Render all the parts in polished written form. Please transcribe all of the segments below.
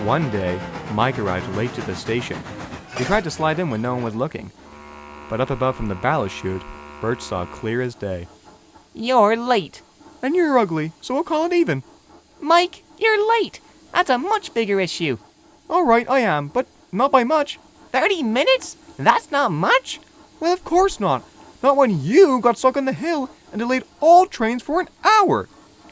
One day, Mike arrived late to the station. He tried to slide in when no one was looking. But up above from the ballast chute, Bert saw clear as day. You're late. And you're ugly, so we'll call it even. Mike, you're late. That's a much bigger issue. All right, I am, but not by much. 30 minutes? That's not much? Well, of course not. Not when you got stuck on the hill and delayed all trains for an hour.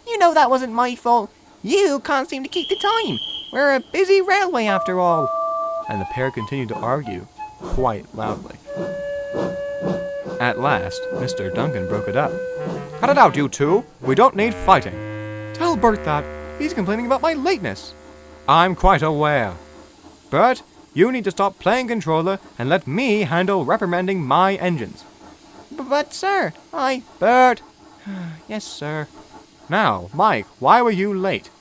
You know that wasn't my fault. You can't seem to keep the time. We're a busy railway after all. And the pair continued to argue, quite loudly. At last, Mr. Duncan broke it up. Cut it out, you two. We don't need fighting. Tell Bert that. He's complaining about my lateness. I'm quite aware. Bert, you need to stop playing controller and let me handle reprimanding my engines. But sir, Bert! Yes, sir. Now, Mike, why were you late?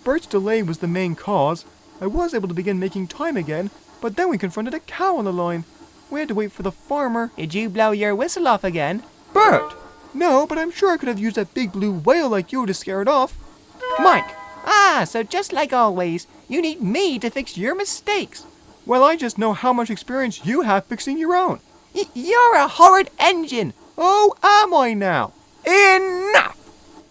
Bert's delay was the main cause. I was able to begin making time again, but then we confronted a cow on the line. We had to wait for the farmer. Did you blow your whistle off again? Bert! No, but I'm sure I could have used a big blue whale like you to scare it off. Mike! So just like always, you need me to fix your mistakes. Well, I just know how much experience you have fixing your own. You're a horrid engine. Oh, am I now? Enough!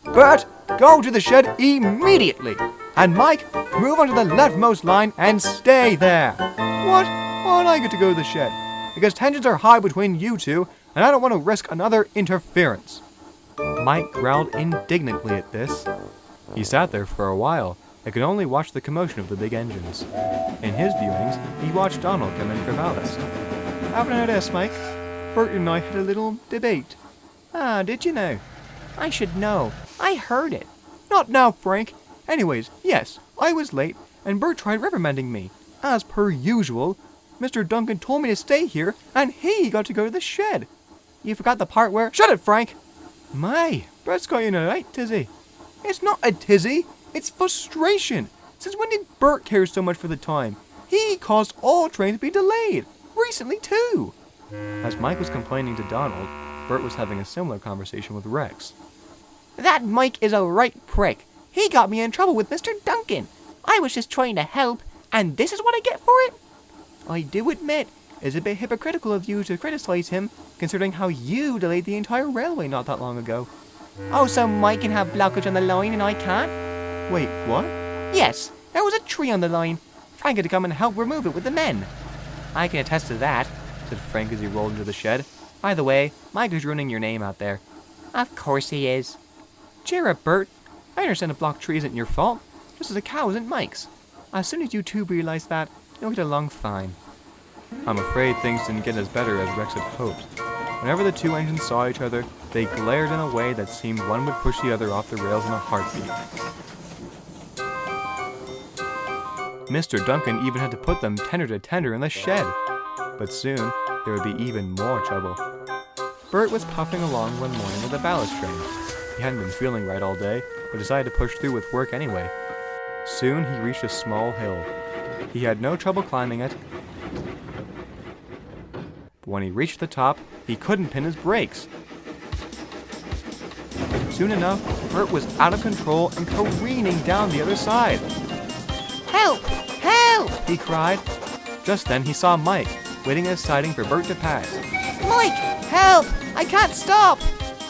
Bert, go to the shed immediately. And Mike, move onto the leftmost line and stay there. What? Why don't I get to go to the shed? Because tensions are high between you two, and I don't want to risk another interference. Mike growled indignantly at this. He sat there for a while and could only watch the commotion of the big engines. In his viewings, he watched Donald come in for ballast. Haven't heard this, Mike. Bert and I had a little debate. Did you know? I should know. I heard it. Not now, Frank. Anyways, yes, I was late, and Bert tried reprimanding me. As per usual, Mr. Duncan told me to stay here, and he got to go to the shed. You forgot the part where... Shut it, Frank! Bert's got you in a right tizzy. It's not a tizzy, it's frustration. Since when did Bert care so much for the time? He caused all trains to be delayed. Recently, too. As Mike was complaining to Donald, Bert was having a similar conversation with Rex. That Mike is a right prick. He got me in trouble with Mr. Duncan. I was just trying to help, and this is what I get for it? I do admit, it's a bit hypocritical of you to criticize him, considering how you delayed the entire railway not that long ago. Oh, so Mike can have blockage on the line and I can't? Wait, what? Yes, there was a tree on the line. Frank had to come and help remove it with the men. I can attest to that, said Frank as he rolled into the shed. By the way, Mike is ruining your name out there. Of course he is. Cheer up, Bert. I understand a blocked tree isn't your fault, just as a cow isn't Mike's. As soon as you two realize that, you'll get along fine. I'm afraid things didn't get as better as Rex had hoped. Whenever the two engines saw each other, they glared in a way that seemed one would push the other off the rails in a heartbeat. Mr. Duncan even had to put them tender to tender in the shed. But soon, there would be even more trouble. Bert was puffing along one morning with a ballast train. He hadn't been feeling right all day, but decided to push through with work anyway. Soon he reached a small hill. He had no trouble climbing it, but when he reached the top, he couldn't pin his brakes. Soon enough, Bert was out of control and careening down the other side. Help! Help! He cried. Just then he saw Mike, waiting in a siding for Bert to pass. Mike! Help! I can't stop!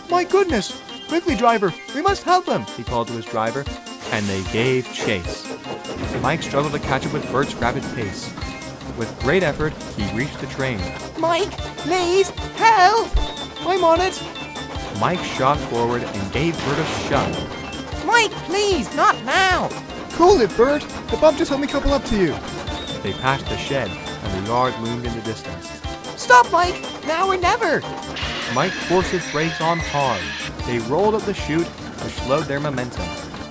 My goodness! Quickly, driver! We must help him! He called to his driver, and they gave chase. Mike struggled to catch up with Bert's rapid pace. With great effort, he reached the train. Mike, please, help! I'm on it! Mike shot forward and gave Bert a shove. Mike, please, not now! Cool it, Bert! The bump just helped me couple up to you. They passed the shed, and the yard loomed in the distance. Stop, Mike! Now or never! Mike forced his brakes on hard. They rolled up the chute, which slowed their momentum.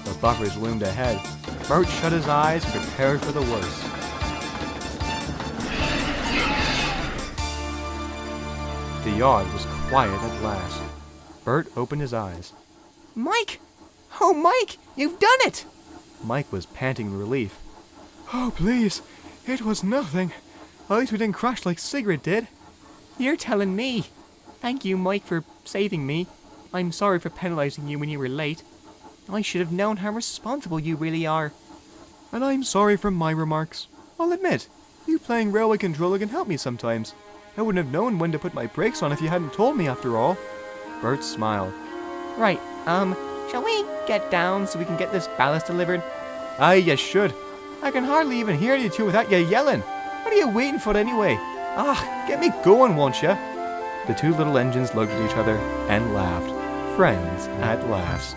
The buffers loomed ahead. Bert shut his eyes and prepared for the worst. The yard was quiet at last. Bert opened his eyes. Mike! Oh, Mike! You've done it! Mike was panting in relief. Oh, please. It was nothing. At least we didn't crash like Sigrid did. You're telling me. Thank you, Mike, for saving me. I'm sorry for penalizing you when you were late. I should have known how responsible you really are. And I'm sorry for my remarks. I'll admit, you playing railway controller can help me sometimes. I wouldn't have known when to put my brakes on if you hadn't told me after all. Bert smiled. Right, shall we get down so we can get this ballast delivered? Aye, you should. I can hardly even hear you two without you yelling. What are you waiting for anyway? Get me going, won't you? The two little engines looked at each other and laughed. Friends at last.